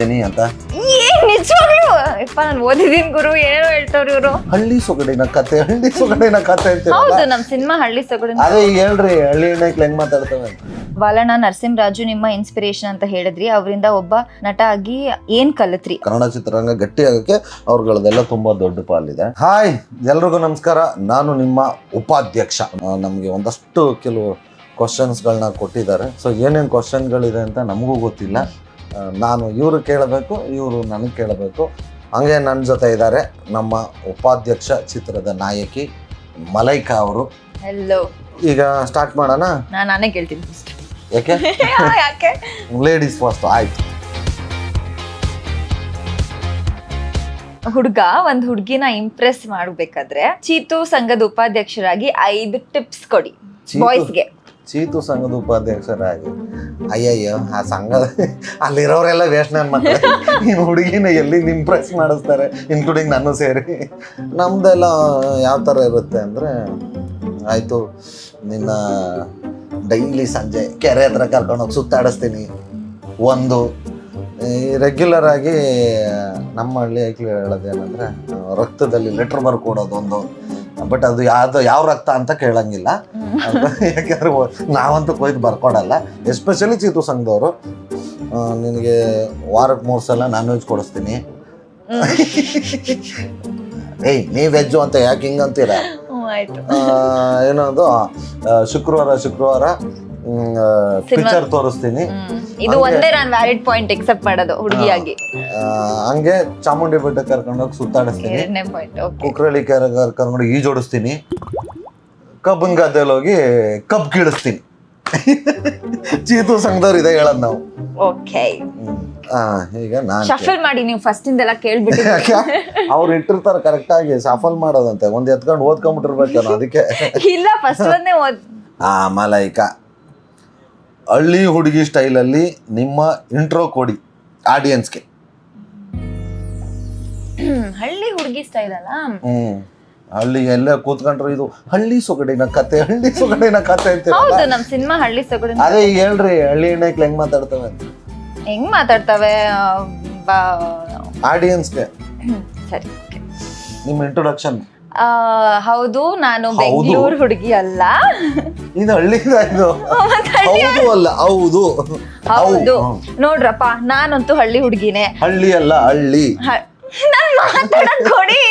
ಅಂತ ಏನ್ ನಿಜವಾಗ್ಲೂ ಯಪ್ಪ ನಾನು ಓದಿದೀನಿ ಗುರು ಏನೇನೋ ಹೇಳ್ತಾವ್ರಿ ಇವರು. ಹಳ್ಳಿ ಸೊಗಡಿನ ಕತೆ ಅಂತ ಹೌದು ನಮ್ ಸಿನಿಮಾ ಹಳ್ಳಿ ಸೊಗಡಿನ. ಅದೇ ಈಗ ಹೇಳ್ರಿ ಹಳ್ಳಿ ಹೆಣ್ಮಕ್ಳು ಹೆಂಗ್ ಮಾತಾಡ್ತವೆ ಅಂತ. ಬಾಲಣ್ಣ ನರಸಿಂಹರಾಜು ನಿಮ್ಮ ಇನ್ಸ್ಪಿರೇಷನ್ ಅಂತ ಹೇಳಿದ್ರಿ, ಅವರಿಂದ ಒಬ್ಬ ನಟ ಆಗಿ ಏನ್ ಕಲಿತ್ರಿ? ಕನ್ನಡ ಚಿತ್ರರಂಗ ಗಟ್ಟಿ ಆಗಕ್ಕೆ ಅವ್ರಗಳದೆಲ್ಲ ತುಂಬಾ ದೊಡ್ಡ ಪಾಲಿದೆ. ಹಾಯ್ ಎಲ್ರಿಗೂ ನಮಸ್ಕಾರ, ನಾನು ನಿಮ್ಮ ಉಪಾಧ್ಯಕ್ಷ. ನಮ್ಗೆ ಒಂದಷ್ಟು ಕೆಲವು ಕ್ವಶನ್ಸ್ಗಳನ್ನ ಕೊಟ್ಟಿದ್ದಾರೆ. ಸೊ ಏನೇನು ಕ್ವಶನ್ಗಳಿದೆ ಅಂತ ನಮಗೂ ಗೊತ್ತಿಲ್ಲ. ನಾನು ಇವರು ಕೇಳಬೇಕು, ಇವರು ನನಗೆ ಕೇಳಬೇಕು. ಹಂಗೆ ನನ್ನ ಜೊತೆ ಇದ್ದಾರೆ ನಮ್ಮ ಉಪಾಧ್ಯಕ್ಷ ಚಿತ್ರದ ನಾಯಕಿ ಮಲೈಕಾ ಅವರು. ಹೆಲೋ. ಈಗ ಸ್ಟಾರ್ಟ್ ಮಾಡೋಣ. ನಾನೇ ಕೇಳ್ತೀನಿ ಫಸ್ಟ್. ಯಾಕೆ ಯಾಕೆ ಲೇಡೀಸ್ ಫಸ್ಟ್? ಆಯ್ತು. ಹುಡುಗ ಒಂದ್ ಹುಡುಗಿನ ಇಂಪ್ರೆಸ್ ಮಾಡ್ಬೇಕಾದ್ರೆ ಚೀತು ಸಂಘದ ಉಪಾಧ್ಯಕ್ಷರಾಗಿ 5 ಟಿಪ್ಸ್ ಕೊಡಿ ಬಾಯ್ಸ್ಗೆ. ಚೀತು ಸಂಘದ ಉಪಾಧ್ಯಕ್ಷರಾಗಿ ಅಯ್ಯಯ್ಯೋ, ಆ ಸಂಘದ ಅಲ್ಲಿರೋರೆಲ್ಲ ವೇಸ್ಟ್ ನನ್ನ ಮಕ್ಕಳು. ಇನ್ನು ಹುಡುಗಿನ ಎಲ್ಲಿ ಇಂಪ್ರೆಸ್ ಮಾಡಿಸ್ತಾರೆ, ಇನ್ಕ್ಲೂಡಿಂಗ್ ನಾನು ಸೇರಿ. ನಮ್ದೆಲ್ಲ ಯಾವ ಥರ ಇರುತ್ತೆ ಅಂದರೆ, ಆಯಿತು ನಿನ್ನ ಡೈಲಿ ಸಂಜೆ ಕೆರೆ ಹತ್ರ ಕರ್ಕೊಂಡೋಗಿ ಸುತ್ತಾಡಿಸ್ತೀನಿ. ಒಂದು ರೆಗ್ಯುಲರ್ ಆಗಿ ನಮ್ಮ ಹಳ್ಳಿ ಹೇಳೋದೇನೆಂದರೆ, ರಕ್ತದಲ್ಲಿ ಲೆಟ್ರ್ ಬರ್ಕೊಡೋದು ಒಂದು. ಬಟ್ ಅದು ಯಾವ ರಕ್ತ ಅಂತ ಕೇಳಂಗಿಲ್ಲ, ಯಾಕೆಂದ್ರೆ ನಾವಂತೂ ಕೊಯ್ದು ಬರ್ಕೊಡಲ್ಲ. ಎಸ್ಪೆಷಲಿ ಚೀತು ಸಂಘದವರು ನಿನಗೆ ವಾರಕ್ಕೆ 3 ಸಲ ನಾನ್ ವೆಜ್ ಕೊಡಿಸ್ತೀನಿ. ಏಯ್ ನೀ ವೆಜ್ಜು ಅಂತ ಯಾಕೆ ಹಿಂಗಂತೀರ? ಏನದು ಶುಕ್ರವಾರ ಪಿಕ್ಚರ್ ತೋರಿಸ್ತೀನಿ. ಇದು ಒಂದೇ ನಾನು ವ್ಯಾಲಿಡ್ ಪಾಯಿಂಟ್ ಎಕ್ಸೆಪ್ಟ್ ಮಾಡೋದು ಹುಡುಗಿಯಾಗಿ. ಹಂಗೆ ಚಾಮುಂಡಿ ಬೆಟ್ಟ ಕರ್ಕೊಂಡೋಗಿ ಸುತ್ತಾಡಿಸ್ತೀನಿ. ಕುಕ್ರಳ್ಳಿ ಕೆರೆ ಕರ್ಕೊಂಡು ಈಜೋಡಿಸ್ತೀನಿ. ಕಬ್ಬನ್ ಗದ್ದೆಯಲ್ಲಿ ಹೋಗಿ ಕಬ್ಬು ಕೀಳಿಸ್ತೀನಿ. ಚೀತು ಸಂಘದವ್ರು ಇದೆ ಹೇಳೋದು ನಾವು. ಓಕೆ, ಈಗ ನಾನು ಶಫಲ್ ಮಾಡಿ ನೀವು ಫಸ್ಟ್ ಇಂದೆಲ್ಲ ಕೇಳ್ಬಿಟ್ಟು. ಅವ್ರು ಇಟ್ಟಿರ್ತಾರೆ ಕರೆಕ್ಟ್ ಆಗಿ ಶಫಲ್ ಮಾಡೋದಂತೆ. ಒಂದ್ ಎತ್ಕೊಂಡು ಓದ್ಕೊಂಡ್ಬಿಟ್ಟಿರ್ಬೇಕೇನೋ ಅದಕ್ಕೆ. ಇಲ್ಲ ಫಸ್ಟ್ ಒಂದೇ ಮಲೈಕಾ, ಹಳ್ಳಿ ಹುಡುಗಿ ಸ್ಟೈಲಲ್ಲಿ ನಿಮ್ಮ ಇಂಟ್ರೋ ಕೊಡಿ ಆಡಿಯನ್ಸ್ಗೆ. ಹಳ್ಳಿ ಹುಡುಗಿ ಸ್ಟೈಲ್ ಅಲ್ಲ. ಹಳ್ಳಿ ಎಲ್ಲ ಕೂತ್ಕೊಂಡ್ರು ಇದು ಹಳ್ಳಿ ಸೊಗಡಿನ ಕತೆ ಅಂತ. ಹೌದು ನಮ್ ಸಿನಿಮಾ ಹಳ್ಳಿ ಸೊಗಡಿನ. ಅದೇ ಈಗ ಹೇಳ್ರಿ ಹಳ್ಳಿ ಹೆಣ್ಮಕ್ಳು ಹೆಂಗ್ ಮಾತಾಡ್ತವೆ ಅಂತ. ಹೆಂಗ್ ಮಾತಾಡ್ತವೆ ಆಡಿಯನ್ಸ್ಗೆ? ಸರಿ, ನಿಮ್ಮ ಇಂಟ್ರೊಡಕ್ಷನ್. ಹೌದು, ನಾನು ಬೆಂಗಳೂರು ಹುಡುಗಿ ಅಲ್ಲ. ಇದು ಹಳ್ಳಿ ಹೌದು ಅಲ್ಲ ಹೌದು ಹೌದು ನೋಡ್ರಪ್ಪ, ನಾನಂತೂ ಹಳ್ಳಿ ಹುಡುಗಿನೇ. ಹಳ್ಳಿ ಅಲ್ಲ ಹಳ್ಳಿ. ನಾನ್ ಮಾತಾಡಕ್ ಕೊಡಿ.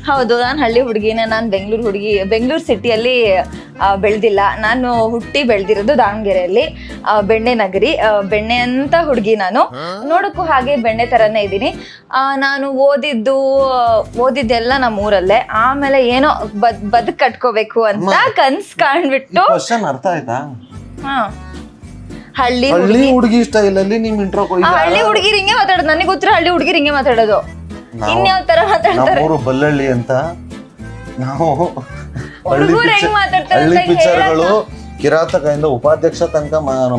ಹೌದು, ನಾನು ಹಳ್ಳಿ ಹುಡುಗಿನೇ. ನಾನು ಬೆಂಗಳೂರು ಹುಡುಗಿ. ಬೆಂಗಳೂರು ಸಿಟಿಯಲ್ಲಿ ಬೆಳೆದಿಲ್ಲ. ನಾನು ಹುಟ್ಟಿ ಬೆಳೆದಿರೋದು ದಾವಣಗೆರೆಯಲ್ಲಿ, ಬೆಣ್ಣೆ ನಗರಿ. ಬೆಣ್ಣೆ ಅಂತ ಹುಡುಗಿ ನಾನು. ನೋಡಕ್ಕೂ ಹಾಗೆ ಬೆಣ್ಣೆ ತರನೇ ಇದ್ದೀನಿ. ನಾನು ಓದಿದ್ದೆಲ್ಲ ನಮ್ಮ ಊರಲ್ಲೇ. ಆಮೇಲೆ ಏನೋ ಬದುಕು ಕಟ್ಕೋಬೇಕು ಅಂತ ಕನ್ಸ್ ಕಾಣ್ಬಿಟ್ಟು. ಅರ್ಥ ಆಯ್ತಾ? ಹಳ್ಳಿ ಹುಡುಗಿ ಸ್ಟೈಲ್ ಅಲ್ಲಿ ನಿಮ್ ಇಂಟ್ರೋ ಕೊಡಿ. ಹಳ್ಳಿ ಹುಡುಗಿರು ಹಿಂಗೆ ಮಾತಾಡೋದು. ನನಗೆ ಗೊತ್ತಿರೋ ಹಳ್ಳಿ ಹುಡುಗಿರು ಹಿಂಗೆ ಮಾತಾಡೋದು. ಇನ್ಯಾವ ತರ ಮಾತಾಡ್ತಾರೆ? ನಮ್ಮೂರು ಬಲ್ಲಳ್ಳಿ ಅಂತ. ನಾವು ಹುಡುಗರು ಹೆಂಗ್ ಮಾತಾಡ್ತಾರೆ ಹಳ್ಳಿ ಪಿಕ್ಚರ್ಗಳು ಕಿರಾತಕದಿಂದ ಉಪಾಧ್ಯಕ್ಷ ತನಕ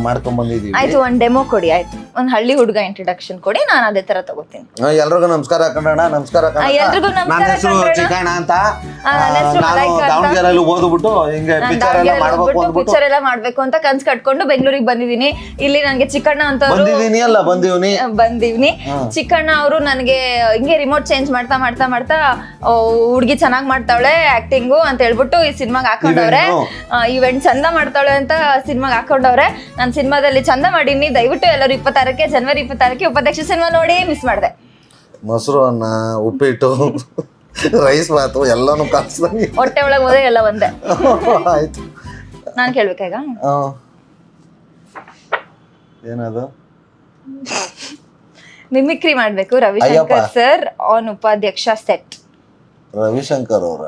ಮಾಡ್ಕೊಂಡ್ ಬಂದಿದೀವಿ. ಆಯ್ತು, ಒಂದ್ ಡೆಮೋ ಕೊಡಿ. ಆಯ್ತು, ಒಂದ್ ಹಳ್ಳಿ ಹುಡುಗ ಇಂಟ್ರಡಕ್ಷನ್ ಕೊಡಿ, ನಾನು ಅದೇ ತರ ತಗೋತೀನಿ. ಎಲ್ರಿಗೂ ನಮಸ್ಕಾರ ಕನ್ನಡ. ನಮಸ್ಕಾರ. ನನ್ನ ಹೆಸರು ಚಿಕ್ಕಣ್ಣ ಅಂತ. ನಾನು ದಾವಣಗೆರೆಯಲ್ಲಿ ಓದ್ಬಿಟ್ಟು ಹಿಂಗೆ ಪಿಕ್ಚರ್ ಎಲ್ಲ ಮಾಡ್ಬೇಕು ಅಂತ ಕನ್ಸ್ ಕಟ್ಕೊಂಡು ಬೆಂಗಳೂರಿಗೆ ಬಂದಿದ್ದೀನಿ. ಇಲ್ಲಿ ನನ್ಗೆ ಚಿಕ್ಕಣ್ಣ ಅಂತ ಬಂದಿವ್ನಿ. ಚಿಕ್ಕಣ್ಣ ಅವರು ನನಗೆ ಹಿಂಗೆ ರಿಮೋಟ್ ಚೇಂಜ್ ಮಾಡ್ತಾ ಮಾಡ್ತಾ ಮಾಡ್ತಾ ಹುಡುಗಿ ಚೆನ್ನಾಗ್ ಮಾಡ್ತಾವಳೆ ಆಕ್ಟಿಂಗು ಅಂತ ಹೇಳ್ಬಿಟ್ಟು ಈ ಸಿನಿಮಾಗ್ ಹಾಕೊಂಡವ್ರೆ. ಇವೆಂಟ್ ಚಂದ ಮಾಡ್ತಾವಳೆ ಅಂತ ಸಿನಿಮಾಗ್ ಹಾಕೊಂಡವ್ರೆ. ನಾನು ಸಿನಿಮಾದಲ್ಲಿ ಚಂದ ಮಾಡೀನಿ. ದಯವಿಟ್ಟು ಎಲ್ಲರೂ ಜನವರಿ 26 ಉಪಾಧ್ಯಕ್ಷ ಸಿನಿಮಾ ನೋಡಿ ಮಿಸ್ ಮಾಡಿದೆ. ಮೊಸರು ಅನ್ನ, ಉಪ್ಪಿಟ್ಟು, ರೈಸ್ ಬಾತು ಎಲ್ಲಾನು ಕಲ್ಸ್ದಂಗೆ ಹೊಟ್ಟೆ ಒಳಗೆ ಹೋದ್ರೆ ಎಲ್ಲ ಒಂದೇ. ಆಯ್ತು, ನಾನು ಕೇಳ್ಬೇಕಾಗ ಏನದು? ಮಿಮಿಕ್ರಿ ಮಾಡ್ಬೇಕು. ರವಿಶಂಕರ್ ಸರ್ ಆನ್ ಉಪಾಧ್ಯಕ್ಷ ಸೆಟ್. ರವಿಶಂಕರ್ ಅವರ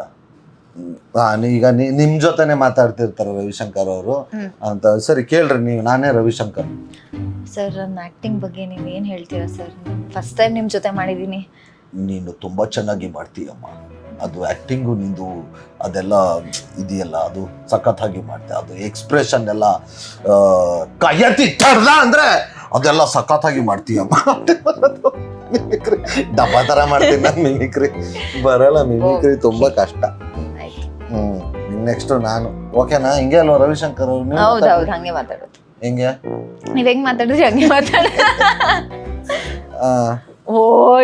ಈಗ ನಿಮ್ ಜೊತೆನೆ ಮಾತಾಡ್ತಿರ್ತಾರ ರವಿಶಂಕರ್ ಅವರು ಅಂತ. ಸರಿ ಕೇಳ್ರಿ ನೀವು. ನಾನೇ ರವಿಶಂಕರ್ ಸರ್. ನನ್ನ ಆಕ್ಟಿಂಗ್ ಬಗ್ಗೆ ನೀವ್ ಏನ್ ಹೇಳ್ತೀರಾ ಸರ್? ಫಸ್ಟ್ ಟೈಮ್ ನಿಮ್ ಜೊತೆ ಮಾಡಿದೀನಿ. ನೀನು ತುಂಬಾ ಚೆನ್ನಾಗಿ ಮಾಡ್ತೀಯಮ್ಮ. ಅದು ಆಕ್ಟಿಂಗು ನಿಂದು ಅದೆಲ್ಲ ಇದೆಯಲ್ಲ, ಅದು ಸಖತ್ತಾಗಿ ಮಾಡ್ತೀಯ. ಅದು ಎಕ್ಸ್ಪ್ರೆಷನ್ ಎಲ್ಲ ಕೈಯತ್ತಿ ತಡ್ದ ಅಂದ್ರೆ ಅದೆಲ್ಲ ಸಖತ್ತಾಗಿ ಮಾಡ್ತೀಯಮ್ಮ. ಮಿಮಿಕ್ರಿ ಡಬ್ಬ ತರ ಮಾಡ್ತೀನಿ ನಾನು. ಮಿಮಿಕ್ರಿ ಬರಲ್ಲ. ಮಿಮಿಕ್ರಿ ತುಂಬಾ ಕಷ್ಟ. ನೆಕ್ಸ್ಟ್ ನಾನು. ಓಕೆನಾ? ಹಿಂಗೆ ಅಲ್ವಾ ರವಿಶಂಕರ್ ಅವ್ರು? ಹೌದೌದು, ಹಂಗೆ ಮಾತಾಡೋದು. ಹೆಂಗೆ? ನೀವ್ ಹೆಂಗ್ ಮಾತಾಡಿದ್ರಿ ಹಂಗೆ ಮಾತಾಡ. ಓ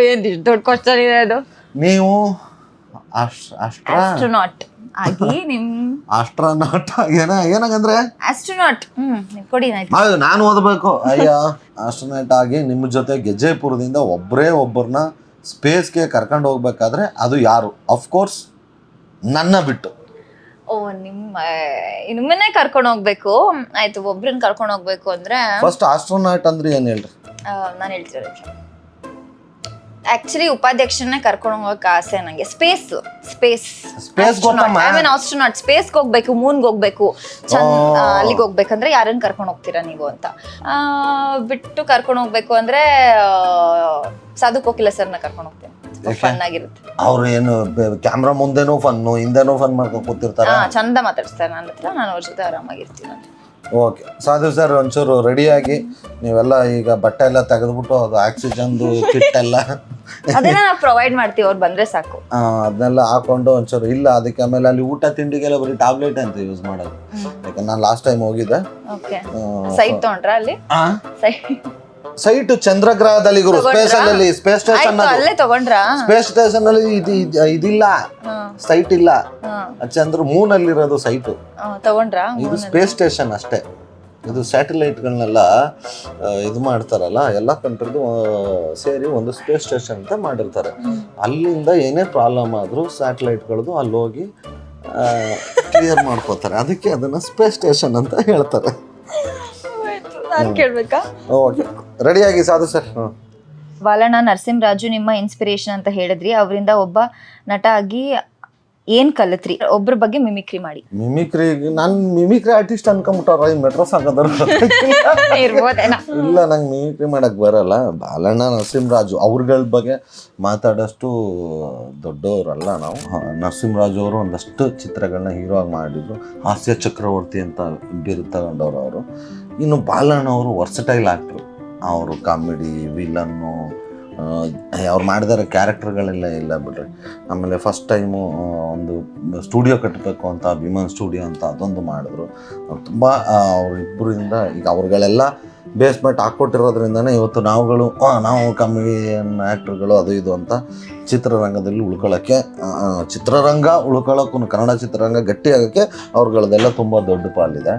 ಏನ್ ಇಷ್ಟ್ ದೊಡ್ಡ ಕ್ವಶನ್ ಇದೆ ಅದು. ನೀವು ಆಸ್ಟ್ರೋನಾಟ್ ಆಗಿ ನಿಮ್ ಆಸ್ಟ್ರೋನಾಟ್ ಏನಾಗಂದ್ರೆ ಆಸ್ಟ್ರೋನಾಟ್ ನಿಮ್ ಕೊಡಿ ಹೌದು ನಾನು ಓದಬೇಕು. ಅಯ್ಯ ಆಸ್ಟ್ರೋನಾಟ್ ಆಗಿ ನಿಮ್ಮ ಜೊತೆ ಗೆಜ್ಜೆಪುರದಿಂದ ಒಬ್ಬರನ್ನ ಸ್ಪೇಸ್ಗೆ ಕರ್ಕೊಂಡು ಹೋಗ್ಬೇಕಾದ್ರೆ ಅದು ಯಾರು? ಅಫ್ಕೋರ್ಸ್ ನನ್ನ ಬಿಟ್ಟು. ಓ ನಿಮ್ಮನ್ನೇ ಕರ್ಕೊಂಡು ಹೋಗ್ಬೇಕು. ಆಯ್ತು, ಒಬ್ರನ್ನ ಕರ್ಕೊಂಡು ಹೋಗ್ಬೇಕು ಅಂದ್ರೆ ಫಸ್ಟ್ ಆಸ್ಟ್ರೋನಾಟ್ ಅಂದ್ರೆ ಏನ್ ಹೇಳ್ರಿ? ನಾನು ಹೇಳ್ತೀನಿ. ಆಕ್ಚುಲಿ ಉಪಾಧ್ಯಕ್ಷರನ್ನೇ ಕರ್ಕೊಂಡು ಹೋಗಕ್ಕೆ ಆಸೆ ನಂಗೆ. ಸ್ಪೇಸ್ ಆಸ್ಟ್ರೋನಾಟ್ ಸ್ಪೇಸ್ಗೆ ಹೋಗ್ಬೇಕು, ಮೂನ್ಗೆ ಹೋಗ್ಬೇಕು, ಅಲ್ಲಿಗೆ ಹೋಗ್ಬೇಕಂದ್ರೆ ಯಾರನ್ನ ಕರ್ಕೊಂಡು ಹೋಗ್ತೀರಾ ನೀವು ಅಂತ ಬಿಟ್ಟು ಕರ್ಕೊಂಡು ಹೋಗ್ಬೇಕು ಅಂದ್ರೆ ಸಾಧು ಕೋಕಿಲ ಸರ್ನ ಕರ್ಕೊಂಡು ಹೋಗ್ತೀನಿ. ಫನ್ ಆಗಿರುತ್ತೆ. ಅವ್ರು ಏನು ಕ್ಯಾಮ್ರಾ ಮುಂದೆನೂ ಫನ್ನು ಹಿಂದೆನೂ ಫನ್ ಮಾಡ್ಕೊಂಡು ಕೂತಿರ್ತಾರೆ. ಚಂದ ಮಾತಾಡ್ತಾರೆ ನನ್ನ ಹತ್ರ, ನಾನು ಅವ್ರ ಜೊತೆ ಆರಾಮಾಗಿರ್ತೀನಿ. ಓಕೆ ಸಾಧು ಸರ್, ಒಂಚೂರು ರೆಡಿಯಾಗಿ ನೀವೆಲ್ಲ ಈಗ ಬಟ್ಟೆ ಎಲ್ಲ ತೆಗೆದ್ಬಿಟ್ಟು ಅದು ಆಕ್ಸಿಜನ್ದು ಕಿಟ್ ಎಲ್ಲ ಅದನ್ನ ನಾವು ಪ್ರೊವೈಡ್ ಮಾಡ್ತೀವಿ, ಅವ್ರು ಬಂದ್ರೆ ಸಾಕು. ಅದನ್ನೆಲ್ಲ ಹಾಕೊಂಡು ಒಂಚೂರು ಇಲ್ಲ ಅದಕ್ಕೆ ಆಮೇಲೆ ಅಲ್ಲಿ ಊಟ ತಿಂಡಿಗೆಲ್ಲ ಬರೀ ಟ್ಯಾಬ್ಲೆಟ್ ಅಂತ ಯೂಸ್ ಮಾಡೋದು. ಯಾಕಂದ್ರೆ ನಾನು ಲಾಸ್ಟ್ ಟೈಮ್ ಹೋಗಿದ್ದೆ. ಸೈಟ್ ತಗೊಂಡ್ರ ಅಲ್ಲಿ? ಸೈಟ್ ಚಂದ್ರಗ್ರಹದಲ್ಲಿ ಸ್ಪೇಸ್ ಅಲ್ಲಿ ಸ್ಪೇಸ್ ಸ್ಟೇಷನ್ ಅಲ್ಲೇ ತಗೊಂಡ್ರ? ಸ್ಪೇಸ್ ಸ್ಟೇಷನ್ ಅಲ್ಲಿ ಇದಿಲ್ಲ, ಸೈಟ್ ಇಲ್ಲ. ಚಂದ್ರ ಮೂನ್ ಅಲ್ಲಿ ಇರೋದು ಸೈಟ್ ತಗೊಂಡ್ರ? ಇದು ಸ್ಪೇಸ್ ಸ್ಟೇಷನ್ ಅಷ್ಟೇ. ಇದು ಸ್ಯಾಟಲೈಟ್ಗಳನ್ನೆಲ್ಲ ಇದು ಮಾಡ್ತಾರಲ್ಲ, ಎಲ್ಲ ಕಂಟ್ರಿದು ಸೇರಿ ಒಂದು ಸ್ಪೇಸ್ ಸ್ಟೇಷನ್ ಅಂತ ಮಾಡಿರ್ತಾರೆ. ಅಲ್ಲಿಂದ ಏನೇ ಪ್ರಾಬ್ಲಮ್ ಆದ್ರೂ ಸ್ಯಾಟಲೈಟ್ಗಳದ್ದು ಅಲ್ಲಿ ಹೋಗಿ ಕ್ಲಿಯರ್ ಮಾಡ್ಕೋತಾರೆ. ಅದಕ್ಕೆ ಅದನ್ನ ಸ್ಪೇಸ್ ಸ್ಟೇಷನ್ ಅಂತ ಹೇಳ್ತಾರೆ. ನಾನು ಕೇಳ್ಬೇಕಾ? ಓಕೆ ರೆಡಿಯಾಗಿ ಸಾಧು ಸರ್. ಬಾಲಣ್ಣ ನರಸಿಂಹರಾಜು ನಿಮ್ಮ ಇನ್ಸ್ಪಿರೇಷನ್ ಅಂತ ಹೇಳಿದ್ರಿ, ಅವರಿಂದ ಒಬ್ಬ ನಟ ಆಗಿ ಏನ್ ಕಲಿತ್ರಿ? ಒಬ್ರ ಬಗ್ಗೆ ಮಿಮಿಕ್ರಿ ಮಾಡಿ. ಮಿಮಿಕ್ರಿ ನಾನು ಮಿಮಿಕ್ರಿ ಆರ್ಟಿಸ್ಟ್ ಅನ್ಕೊಂಬಿಟ್ಟಾರ ಈ ಮೆಟ್ರೋ ಸಾಕೋದ್ರ ಇಲ್ಲ, ನಂಗೆ ಮಿಮಿಕ್ರಿ ಮಾಡಕ್ ಬರಲ್ಲ. ಬಾಲಣ್ಣ ನರಸಿಂಹರಾಜು ಅವ್ರಗಳ ಬಗ್ಗೆ ಮಾತಾಡೋಷ್ಟು ದೊಡ್ಡವರಲ್ಲ ನಾವು. ನರಸಿಂಹರಾಜು ಅವರು ಒಂದಷ್ಟು ಚಿತ್ರಗಳನ್ನ ಹೀರೋ ಆಗಿ ಮಾಡಿದ್ರು, ಹಾಸ್ಯ ಚಕ್ರವರ್ತಿ ಅಂತ ಬಿರುದು ತಗೊಂಡವ್ರು ಅವರು. ಇನ್ನು ಬಾಲಣ್ಣ ಅವರು ವರ್ಸಟೈಲ್ ಆಕ್ಟ್ರು. ಅವರು ಕಾಮಿಡಿ, ವಿಲನ್ನು, ಅವ್ರು ಮಾಡಿದಾರೆ ಕ್ಯಾರೆಕ್ಟರ್ಗಳೆಲ್ಲ ಇಲ್ಲ ಬಿಡ್ರಿ. ಆಮೇಲೆ ಫಸ್ಟ್ ಟೈಮು ಒಂದು ಸ್ಟುಡಿಯೋ ಕಟ್ಟಬೇಕು ಅಂತ ಅಭಿಮಾನ್ ಸ್ಟುಡಿಯೋ ಅಂತ ಅದೊಂದು ಮಾಡಿದ್ರು. ತುಂಬ ಅವರಿಬ್ಬರಿಂದ ಈಗ ಅವ್ರುಗಳೆಲ್ಲ ಬೇಸ್ಮೆಂಟ್ ಹಾಕ್ಕೊಟ್ಟಿರೋದ್ರಿಂದನೇ ಇವತ್ತು ನಾವು ಕಾಮಿಡಿಯನ್ ಆ್ಯಕ್ಟ್ರುಗಳು ಅದು ಇದು ಅಂತ ಚಿತ್ರರಂಗದಲ್ಲಿ ಉಳ್ಕೊಳ್ಳೋಕ್ಕೆ, ಚಿತ್ರರಂಗ ಉಳ್ಕೊಳ್ಳೋಕ್ಕೂ ಕನ್ನಡ ಚಿತ್ರರಂಗ ಗಟ್ಟಿಯಾಗೋಕ್ಕೆ ಅವ್ರುಗಳದೆಲ್ಲ ತುಂಬ ದೊಡ್ಡ ಪಾಲಿದೆ.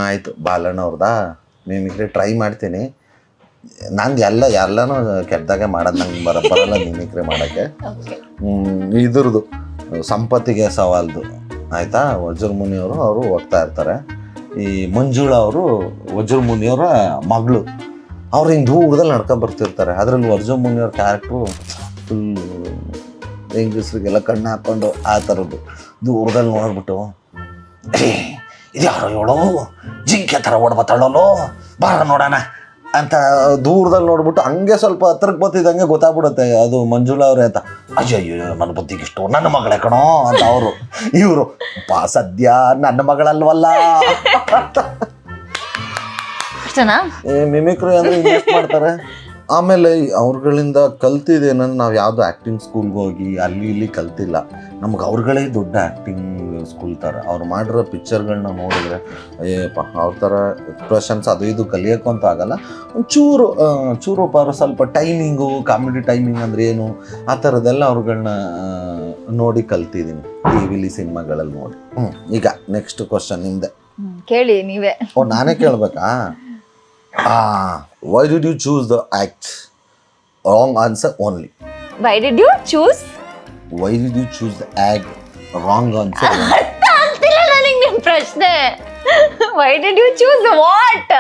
ಆಯಿತು, ಬಾಲಣ್ಣ ಅವ್ರದ್ದಾ ಮಿಮಿಕ್ರಿ ಟ್ರೈ ಮಾಡ್ತೀನಿ. ನಂದು ಎಲ್ಲನೂ ಕೆಟ್ಟದಾಗೆ ಮಾಡೋದು, ನಂಗೆ ಬರಲ್ಲ ಮಿಮಿಕ್ರಿ ಮಾಡೋಕ್ಕೆ. ಇದ್ರದ್ದು ಸಂಪತ್ತಿಗೆ ಸವಾಲ್ದು ಆಯಿತಾ, ವಜ್ರಮುನಿಯವರು ಅವರು ಹೋಗ್ತಾ ಇರ್ತಾರೆ. ಈ ಮಂಜುಳಾ ಅವರು ವಜ್ರಮುನಿಯವರ ಮಗಳು, ಅವ್ರು ಹಿಂಗೆ ದೂರದಲ್ಲಿ ನಡ್ಕೊಂಬರ್ತಿರ್ತಾರೆ. ಅದರಲ್ಲಿ ವಜ್ರಮುನಿಯವ್ರ ಕ್ಯಾರೆಕ್ಟ್ರು ಫುಲ್ ಹೆಂಗಸ್ರಿಗೆಲ್ಲ ಕಣ್ಣು ಹಾಕ್ಕೊಂಡು ಆ ಥರದ್ದು ದೂರದಲ್ಲಿ ನೋಡ್ಬಿಟ್ಟು, ಇದು ಯಾರೋ ಹೇಳೋ ಜಿಂಕೆ ಥರ ಓಡ್ಬತ್ತಾಳೋ ಬಾರ ನೋಡೋಣ ಅಂತ ದೂರದಲ್ಲಿ ನೋಡ್ಬಿಟ್ಟು ಹಂಗೆ ಸ್ವಲ್ಪ ಹತ್ರಕ್ಕೆ ಬತ್ತಿದಂಗೆ ಗೊತ್ತಾಗ್ಬಿಡುತ್ತೆ ಅದು ಮಂಜುಳಾ ಅವ್ರೆ ಅಂತ. ಅಯ್ಯಯ್ಯೋ ನನ್ನ ಬುದ್ಧಿಗೆ ಇಷ್ಟು ನನ್ನ ಮಗಳೇ ಕಣೋ ಅಂತ ಅವರು. ಇವರು ಸದ್ಯ ನನ್ನ ಮಗಳಲ್ವಲ್ಲ. ಮಿಮಿಕ್ರಿ ಅಂದ್ರೆ ಇನ್ವೆಸ್ಟ್ ಮಾಡ್ತಾರೆ. ಆಮೇಲೆ ಅವ್ರುಗಳಿಂದ ಕಲ್ತಿದ್ದೇನಂದ್ರೆ ನಾವು ಯಾವುದು ಆ್ಯಕ್ಟಿಂಗ್ ಸ್ಕೂಲ್ಗೆ ಹೋಗಿ ಅಲ್ಲಿ ಇಲ್ಲಿ ಕಲ್ತಿಲ್ಲ. ನಮ್ಗೆ ಅವ್ರುಗಳೇ ದೊಡ್ಡ ಆ್ಯಕ್ಟಿಂಗ್ ಸ್ಕೂಲ್ ಥರ. ಅವ್ರು ಮಾಡಿರೋ ಪಿಕ್ಚರ್ಗಳನ್ನ ನೋಡಿದ್ರೆ ಅಯ್ಯಪ್ಪ ಅವ್ರ ಥರ ಎಕ್ಸ್ಪ್ರೆಷನ್ಸ್ ಅದು ಇದು ಕಲಿಯೋಕ್ಕೂ ಅಂತ ಆಗಲ್ಲ. ಚೂರು ಸ್ವಲ್ಪ ಟೈಮಿಂಗು, ಕಾಮಿಡಿ ಟೈಮಿಂಗ್ ಅಂದರೆ ಏನು ಆ ಥರದ್ದೆಲ್ಲ ಅವ್ರುಗಳನ್ನ ನೋಡಿ ಕಲ್ತಿದ್ದೀನಿ ಟಿ ವಿಲಿ ಸಿನಿಮಾಗಳಲ್ಲಿ ನೋಡಿ. ಈಗ ನೆಕ್ಸ್ಟ್ ಕ್ವಶನ್ ನಿಮ್ಮದೆ, ಕೇಳಿ ನೀವೇ. ನಾನೇ ಕೇಳಬೇಕಾ? Why did you choose the act? Wrong answer only. Why did you choose? Why did you choose the act? Wrong answer. ಅಂತಿಲ್ಲ ನನಗೆ ನಿಮ್ಮ ಪ್ರಶ್ನೆ. Why did you choose what?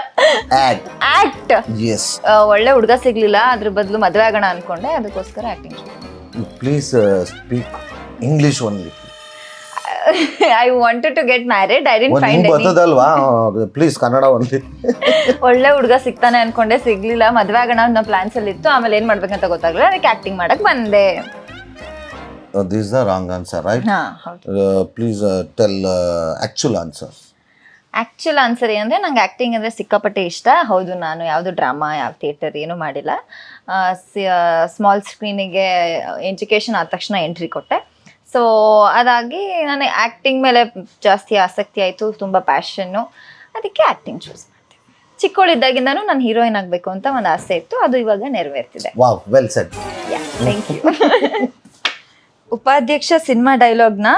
Act. Yes. ಒಳ್ಳೆ ಹುಡುಗ ಸಿಗ್ಲಿಲ್ಲ, ಅದ್ರ ಬದಲು ಮದುವೆ ಆಗೋಣ ಅನ್ಕೊಂಡೆ, ಅದಕ್ಕೋಸ್ಕರ acting. Please speak English only. I wanted to get married. I didn't find any. ಬರ್ತದಲ್ವಾ, ಪ್ಲೀಸ್ ಕನ್ನಡ only. ಒಳ್ಳೆ ಹುಡುಗ ಸಿಗ್ತಾನೆ ಅನ್ಕೊಂಡೆ, ಸಿಗ್ಲಿಲ್ಲ, ಮದ್ವೆ ಆಗೋಣ ಅನ್ನೋ ಪ್ಲಾನ್ಸ್ ಅಲ್ಲಿ ಇತ್ತು. ಆಮೇಲೆ ಏನ್ ಮಾಡ್ಬೇಕಂತ ಗೊತ್ತಾಗ್ಲಿಲ್ಲ, ಅದಕ್ಕೆ ಆಕ್ಟಿಂಗ್ ಮಾಡಕ್ ಬಂದೆ. This is the wrong answer, right? Please tell actual answer. Actual answer ಏನಂದ್ರೆ, ನಂಗೆ ಆಕ್ಟಿಂಗ್ ಅಂದ್ರೆ ಸಿಕ್ಕಾಪಟ್ಟೆ ಇಷ್ಟ. ಹೌದು, ನಾನು ಯಾವುದು ಡ್ರಾಮಾ, ಯಾವ ಥಿಯೇಟರ್ ಏನೂ ಮಾಡಿಲ್ಲ. ಸ್ಮಾಲ್ ಸ್ಕ್ರೀನಿಗೆ ಎಜುಕೇಶನ್ ಆದ ತಕ್ಷಣ ಎಂಟ್ರಿ ಕೊಟ್ಟೆ. ಸೊ ಅದಾಗಿ ನಾನು ಆ್ಯಕ್ಟಿಂಗ್ ಮೇಲೆ ಜಾಸ್ತಿ ಆಸಕ್ತಿ ಆಯಿತು, ತುಂಬ ಪ್ಯಾಷನ್ನು, ಅದಕ್ಕೆ ಆ್ಯಕ್ಟಿಂಗ್ ಚೂಸ್ ಮಾಡ್ತೀನಿ. ಚಿಕ್ಕವಳಿದ್ದಾಗಿಂದಾನು ನಾನು ಹೀರೋಯಿನ್ ಆಗ್ಬೇಕು ಅಂತ ಒಂದು ಆಸೆ ಇತ್ತು, ಅದು ಇವಾಗ ನೆರವೇರ್ತಿದೆ. Wow, well said. Thank you. Upadhyaksha cinema ಡೈಲಾಗ್ನ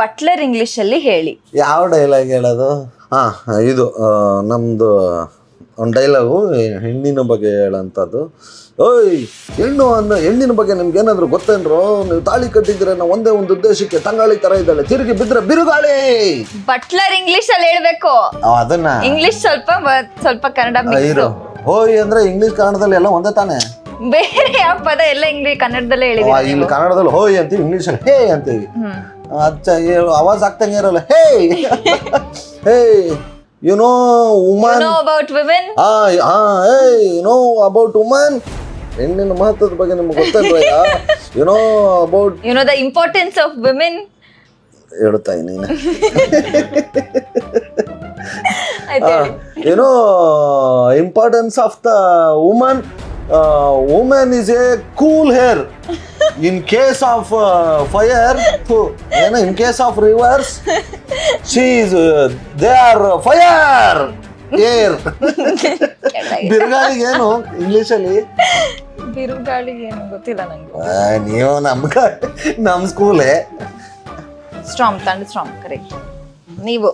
ಬಟ್ಲರ್ ಇಂಗ್ಲಿಷ್ ಅಲ್ಲಿ ಹೇಳಿ. ಯಾವ ಡೈಲಾಗ್ ಹೇಳೋದು? ಇದು ನಮ್ದು ಒಂದು ಡೈಲಾಗು ಹೆಣ್ಣಿನ ಬಗ್ಗೆ ಹೇಳೋಂಥದ್ದು. ಓಯ್, ಹೆಣ್ಣಿನ ಬಗ್ಗೆ ನಿಮ್ಗೆ ಏನಾದ್ರು ಗೊತ್ತೇನ್ರೋ? ನೀವು ತಾಳಿ ಕಟ್ಟಿದ್ರೆ ನಾವು ಒಂದೇ ಒಂದು ಉದ್ದೇಶಕ್ಕೆ ತಂಗಾಳಿ ತರ ಇದ್ದಾಳೆ, ತಿರುಗಿ ಬಿದ್ರೆ ಬಿರುಗಾಳಿ. ಬಟ್ಲರ್ ಇಂಗ್ಲಿಷ್ ಅಲ್ಲಿ ಹೇಳ್ಬೇಕು. ಅದನ್ನ ಇಂಗ್ಲಿಷ್ ಸ್ವಲ್ಪ ಕನ್ನಡ ಇರು. ಹೋಯ್ ಅಂದ್ರೆ ಇಂಗ್ಲಿಷ್ ಕನ್ನಡದಲ್ಲಿ ಎಲ್ಲ ಒಂದೇ ತಾನೆ? ಬೇರೆ ಯಾವ ಪದ ಎಲ್ಲ ಇಂಗ್ಲಿಷ್ ಕನ್ನಡದಲ್ಲೇ ಹೇಳಿದೀನಿ. ಇಲ್ಲಿ ಕನ್ನಡದಲ್ಲಿ ಹೋಯ್ ಅಂತೀವಿ, ಇಂಗ್ಲಿಷ್ ಅಲ್ಲಿ ಹೇ ಅಂತೀವಿ. ಆವಾಜ್ ಆಗ್ತಂಗೆ ಇರಲ್ಲ. ಹೇ ಹೇ, you know woman, you know about women. hey, you know about woman. ಹೆಣ್ಣಿನ ಮಹತ್ವದ ಬಗ್ಗೆ ನಿಮ್ಗೆ ಗೊತ್ತಲ್ವಯ್ಯ? you know the importance of women. ಹೇಳ್ತಾ ನೀನು. you know importance of the woman. Woman is a cool hair. In case of fire, in case of rivers, they are fire air. ಬಿರುಗಾಳಿಗೆ ಏನು English ಅಲ್ಲಿ? ಬಿರುಗಾಳಿಗೆ ಏನು ಗೊತ್ತಿಲ್ಲ ನಂಗೆ. ನೀವು ನಮ್ ಸ್ಕೂಲೇ. Strong, thunder strong, correct. ನೀವು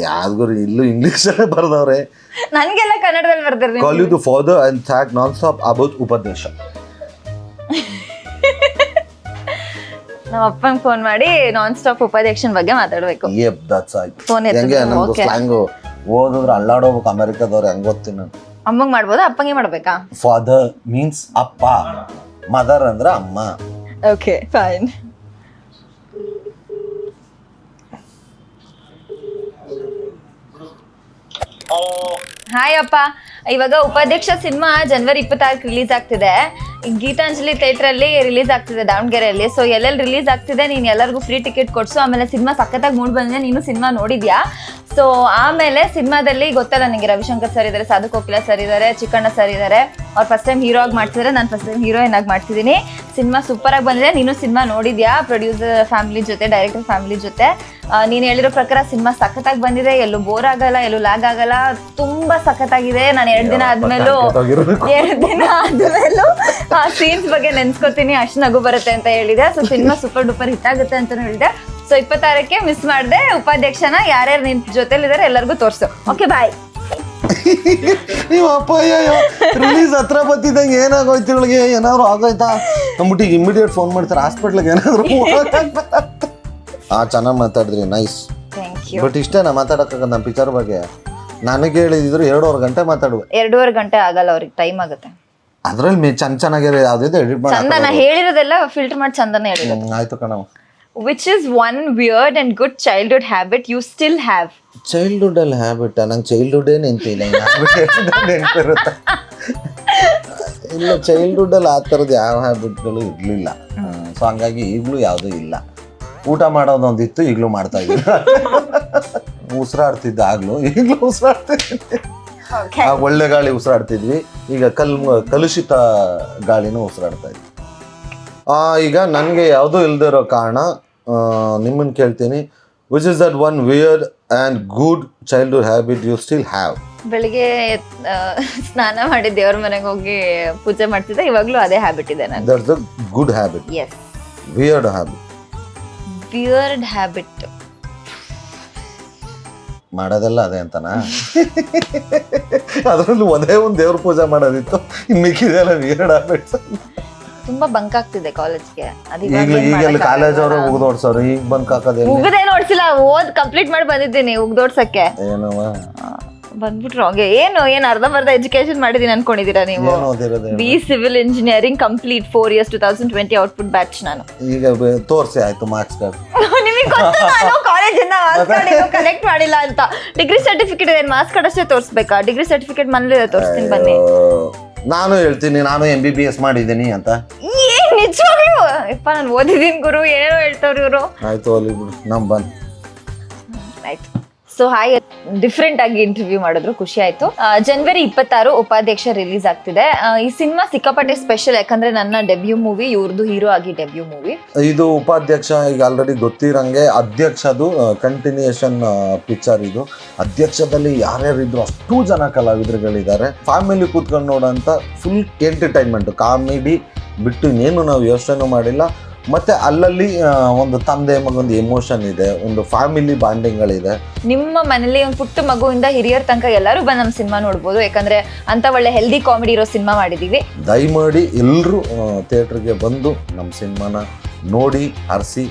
ಯಾವ್ದು ಇಲ್ಲೂ ಇಂಗ್ಲಿಷ್ ಅಲ್ಲೇ ಬರ್ದವ್ರೆ. ನನ್ಗೆಲ್ಲ ಕನ್ನಡದಲ್ಲಿ ಬರ್ತಾರೆ. Call you to father and thank non stop about ಉಪದೇಶ. ನಮ್ಮ ಅಪ್ಪಂಗೆ ಫೋನ್ ಮಾಡಿ ನಾನ್ ಸ್ಟಾಪ್ ಉಪಾಧ್ಯಕ್ಷನ್ ಬಗ್ಗೆ ಮಾತಾಡ್ಬೇಕು. ಫೋನ್ ಹೆಂಗೆ ನಮ್ದು ಸ್ಲ್ಯಾಂಗು ಓದಿದ್ರೆ ಅಲ್ಲಾಡೋಗ್ಬೇಕು. ಅಮೆರಿಕದವ್ರು ಹೆಂಗ್ ಗೊತ್ತೀನಿ ನಾನು. ಅಮ್ಮಂಗ್ ಮಾಡ್ಬೋದಾ, ಅಪ್ಪಂಗೆ ಮಾಡ್ಬೇಕಾ? ಫಾದರ್ ಮೀನ್ಸ್ ಅಪ್ಪ, ಮದರ್ ಅಂದ್ರೆ ಅಮ್ಮ. Okay, fine. ಹಾಯ್ ಅಪ್ಪ, ಇವಾಗ ಉಪಾಧ್ಯಕ್ಷ ಸಿನಿಮಾ ಜನವರಿ 26 ರಿಲೀಸ್ ಆಗ್ತಿದೆ. ಗೀತಾಂಜಲಿ ಥಿಯೇಟರ್ ಅಲ್ಲಿ ರಿಲೀಸ್ ಆಗ್ತಿದೆ ದಾವಣಗೆರೆಯಲ್ಲಿ. ಸೊ ಎಲ್ಲೆಲ್ಲಿ ರಿಲೀಸ್ ಆಗ್ತಿದೆ ನೀನು ಎಲ್ಲರಿಗೂ ಫ್ರೀ ಟಿಕೆಟ್ ಕೊಡ್ಸು. ಆಮೇಲೆ ಸಿನಿಮಾ ಸಖತ್ತಾಗಿ ಮೂಡ್ ಬಂದಿದೆ, ನೀನು ಸಿನಿಮಾ ನೋಡಿದ್ಯಾ? ಸೊ ಆಮೇಲೆ ಸಿನಿಮಾದಲ್ಲಿ ಗೊತ್ತಲ್ಲ ನಿಮಗೆ, ರವಿಶಂಕರ್ ಸರ್ ಇದ್ದಾರೆ, ಸಾಧು ಕೋಕಿಲ ಸರ್ ಇದ್ದಾರೆ, ಚಿಕ್ಕಣ್ಣ ಸರ್ ಇದ್ದಾರೆ. ಅವ್ರು ಫಸ್ಟ್ ಟೈಮ್ ಹೀರೋ ಆಗಿ ಮಾಡ್ತಿದ್ದಾರೆ, ನಾನು ಫಸ್ಟ್ ಟೈಮ್ ಹೀರೋಯಿನ್ ಆಗಿ ಮಾಡ್ತಿದ್ದೀನಿ. ಸಿನಿಮಾ ಸೂಪರ್ ಆಗಿ ಬಂದಿದೆ. ನೀನು ಸಿನಿಮಾ ನೋಡಿದ್ಯಾ? ಪ್ರೊಡ್ಯೂಸರ್ ಫ್ಯಾಮಿಲಿ ಜೊತೆ, ಡೈರೆಕ್ಟರ್ ಫ್ಯಾಮಿಲಿ ಜೊತೆ. ನೀನು ಹೇಳಿರೋ ಪ್ರಕಾರ ಸಿನಿಮಾ ಸಖತ್ತಾಗಿ ಬಂದಿದೆ, ಎಲ್ಲೂ ಬೋರ್ ಆಗಲ್ಲ, ಎಲ್ಲೂ ಲ್ಯಾಗ್ ಆಗಲ್ಲ, ತುಂಬಾ ಸಖತ್ತಾಗಿದೆ. ನಾನು 2 ದಿನ ಆದ್ಮೇಲೂ ಆ ಸೀನ್ಸ್ ಬಗ್ಗೆ ನೆನ್ಸ್ಕೊತೀನಿ, ಅಷ್ಟು ನಗು ಬರುತ್ತೆ ಅಂತ ಹೇಳಿದೆ. So cinema super duper hit ಆಗುತ್ತೆ ಅಂತ ಹೇಳಿದೆ. ಸೊ 26ಕ್ಕೆ ಮಿಸ್ ಮಾಡಿದೆ. ಉಪಾಧ್ಯಕ್ಷನ ಯಾರ್ಯಾರು ನಿನ್ ಜೊತೆಲಿದ್ದಾರೆ ಎಲ್ಲರಿಗೂ ತೋರ್ಸು. ಓಕೆ, ಬಾಯ್. ನೀವು ಅಪ್ಪ ರಿಲೀಸ್ ಹತ್ರ ಬತ್ತಿದ್ದಂಗೆ ಏನಾಗೋಯ್ತು ಇವಳಿಗೆ, ಏನಾದ್ರು ಆಗೋಯ್ತಾ ಅಂದ್ಬಿಟ್ಟು ಇಮಿಡಿಯೇಟ್ ಫೋನ್ ಮಾಡ್ತಾರೆ ಹಾಸ್ಪಿಟ್ಲಿಗೆ ಏನಾದ್ರು. ಚೆನ್ನಾಗಿ ಮಾತಾಡಿದ್ರಿ, ನೈಸ್. ಬಟ್ ಇಷ್ಟೇನಾ ಮಾತಾಡೋಕ್ಕಾಗ ನಮ್ಮ ಪಿಕ್ಚರ್ ಬಗ್ಗೆ? ನನಗೆ ಹೇಳಿದ್ರು 2.5 ಗಂಟೆ ಮಾತಾಡುವ. 2.5 ಗಂಟೆ ಆಗಲ್ಲ, ಅವ್ರಿಗೆ ಟೈಮ್ ಆಗುತ್ತೆ. ಅದ್ರಲ್ಲಿ ಚೆನ್ನಾಗಿರೋ ಯಾವ್ದಿದೆ ಎಡಿಟ್ ಮಾಡಿ ಚಂದನ ಹೇಳಿರೋದೆಲ್ಲ ಫಿಲ್ಟರ್ ಮಾಡಿ ಚಂದನ ಹೇಳಿರೋದು. ಆಯ್ತು ಕಣವ. Which is one weird and good childhood habit you still have? Childhood ಅಲ್ಲಿ ಹ್ಯಾಬಿಟ್ ನಂಗೆ ಚೈಲ್ಡ್ಹುಡ್ಡೇ ನೆನಪಿಲ್ಲ. ನೆನಪಿರುತ್ತೆ ಇಲ್ಲ, ಚೈಲ್ಡ್ಹುಡ್ ಅಲ್ಲಿ ಆ ಥರದ್ದು ಯಾವ ಹ್ಯಾಬಿಟ್ಗಳು ಇರಲಿಲ್ಲ. ಸೊ ಹಂಗಾಗಿ ಈಗಲೂ ಯಾವುದೂ ಇಲ್ಲ. ಊಟ ಮಾಡೋದೊಂದಿತ್ತು, ಈಗಲೂ ಮಾಡ್ತಾ ಇದ್ದೀನಿ. ಉಸಿರಾಡ್ತಿದ್ದೆ ಆಗ್ಲೂ, ಈಗಲೂ ಉಸಿರಾಡ್ತಿದ್ದೆ. ಒಳ್ಳೆ ಗಾಳಿ ಉಸಿರಾಡ್ತಿದ್ವಿ, ಈಗ ಕಲುಷಿತ ಗಾಳಿನೂ ಉಸಿರಾಡ್ತಾ ಇದ್ವಿ. ಈಗ ನನಗೆ ಯಾವುದೂ ಇಲ್ಲದೆ ಇರೋ ಕಾರಣ ನಿಮ್ಮನ್ನು ಕೇಳ್ತೀನಿ, which is that one weird and good childhood habit you still have? ಬೆಳಿಗ್ಗೆ ಸ್ನಾನ ಮಾಡಿ ದೇವ್ರ ಮನೆಗೆ ಹೋಗಿ ಪೂಜೆ ಮಾಡ್ತಿದ್ದೆ, ಇವಾಗಲೂ ಅದೇ ಹ್ಯಾಬಿಟ್ ಇದೆ ನನಗೆ. That's the good habit. Yes. Weird habit? Weird habit ಮಾಡೋದೆಲ್ಲ ಅದೇ ಅಂತನಾ? ಅದರಲ್ಲೂ ಒಂದೇ ಒಂದು ದೇವ್ರ ಪೂಜೆ ಮಾಡೋದಿತ್ತು, ಇನ್ನು ಮಿಕ್ಕಿದೆಲ್ಲ ವಿಯರ್ಡ್ ಹ್ಯಾಬಿಟ್ಸ್. ತುಂಬಾ ಬಂಕ್ ಆಗ್ತಿದೆ ಕಾಲೇಜ್ಗೆ. ಈಗೆಲ್ಲ ಕಾಲೇಜ್ ಅವರು ಉಗ್ದೋಡ್ಸೋರು, ಈಗ ಬಂಕ್ ಹಾಕೋದೇ ಉಗ್ದೇನು ಓಡಿಸಿಲ್ಲ, ಓದ್ ಕಂಪ್ಲೀಟ್ ಮಾಡಿ ಬಂದಿದ್ದೀನಿ. ಉಗ್ದೋಡ್ಸಕ್ಕೆ ಏನವ ಬಂದ್ಬಿಟ್ರು ಹಂಗೆ. ಏನು ಅರ್ಧಂಬರ್ಧ ಎಜುಕೇಶನ್ ಮಾಡಿದೀನಿ ಅನ್ಕೊಂಡಿದೀರಾ ನೀವು? B civil engineering complete 4 years 2020 output batch ನಾನು. ಈಗ ತೋರಿಸಿ ಆಯ್ತು ಮಾರ್ಕ್ಸ್ ಕಾರ್ಡ್. ನಿಮಗೆ ಗೊತ್ತು ನಾನು ಕಾಲೇಜಿಂದ ಮಾರ್ಕ್ಸ್ ಕಾರ್ಡ್ ಕಲೆಕ್ಟ್ ಮಾಡಿಲ್ಲ ಅಂತ. ಡಿಗ್ರಿ ಸರ್ಟಿಫಿಕೇಟ್ ಇದೆ, ಮಾರ್ಕ್ಸ್ ಕಾರ್ಡ್ ಅಷ್ಟೇ ತೋರಿಸ್ಬೇಕಾ? ಡಿಗ್ರಿ ಸರ್ಟಿಫಿಕೇಟ್ ಮನೇಲಿದೆ, ತೋರಿಸ್ತೀನಿ ಬನ್ನಿ. ನಾನು ಹೇಳ್ತೀನಿ, ನಾನು MBBS ಮಾಡಿದ್ದೀನಿ ಅಂತ. ನಿಜವಾಗ್ಲೂ ಯಪ್ಪ, ನಾನು ಓದಿದ್ದೀನಿ ಗುರು, ಏನೇನೋ ಹೇಳ್ತಾವ್ರಿ ಇವರು. ಆಯ್ತು ಅಲ್ಲಿ ಬಿಡು, ನಮ್ ಬಂದ್ ಆಯ್ತು. ಸೊ ಹಾಗೆ ಡಿಫ್ರೆಂಟ್ ಆಗಿ ಇಂಟರ್ವ್ಯೂ ಮಾಡಿದ್ರು, ಖುಷಿ ಆಯ್ತು. ಜನವರಿ 26 ಉಪಾಧ್ಯಕ್ಷ ರಿಲೀಸ್ ಆಗ್ತಿದೆ. ಈ ಸಿನಿಮಾ ಸಿಕ್ಕಾಪಟ್ಟೆ ಸ್ಪೆಷಲ್, ಯಾಕಂದ್ರೆ ನನ್ನ ಡೆಬ್ಯೂ ಮೂವಿ, ಇವ್ರದ್ದು ಹೀರೋ ಆಗಿ ಡೆಬ್ಯೂ ಮೂವಿ. ಇದು ಉಪಾಧ್ಯಕ್ಷ ಈಗ ಆಲ್ರೆಡಿ ಗೊತ್ತಿರಂಗೆ ಅಧ್ಯಕ್ಷದು ಕಂಟಿನ್ಯೂಯೇಷನ್ ಪಿಕ್ಚರ್. ಇದು ಅಧ್ಯಕ್ಷದಲ್ಲಿ ಯಾರ್ಯಾರಿದ್ರು ಅಷ್ಟು ಜನ ಕಲಾವಿದರುಗಳಿದ್ದಾರೆ. ಫ್ಯಾಮಿಲಿ ಕೂತ್ಕೊಂಡು ನೋಡೋಂಥ ಫುಲ್ ಎಂಟರ್ಟೈನ್ಮೆಂಟ್, ಕಾಮಿಡಿ ಬಿಟ್ಟು ಇನ್ನೇನು ನಾವು ಯೋಚನೆ ಮಾಡಿಲ್ಲ. ಮತ್ತೆ ಅಲ್ಲಲ್ಲಿ ಒಂದು ತಂದೆ ಮಗೊಂದು ಎಮೋಷನ್ ಇದೆ, ಒಂದು ಫ್ಯಾಮಿಲಿ ಬಾಂಡಿಂಗ್ಗಳಿದೆ. ನಿಮ್ಮ ಮನೇಲಿ ಒಂದು ಪುಟ್ಟ ಮಗುವಿಂದ ಹಿರಿಯರ ತನಕ ಎಲ್ಲರೂ ಬಂದು ನಮ್ಮ ಸಿನಿಮಾ ನೋಡ್ಬೋದು, ಯಾಕಂದ್ರೆ ಅಂತ ಒಳ್ಳೆ ಹೆಲ್ದಿ ಕಾಮಿಡಿ ಇರೋ ಸಿನಿಮಾ ಮಾಡಿದೀವಿ. ದಯಮಾಡಿ ಎಲ್ಲರೂ ಥಿಯೇಟ್ರಿಗೆ ಬಂದು ನಮ್ಮ ಸಿನಿಮಾನ ನೋಡಿ ಹರಿಸಿ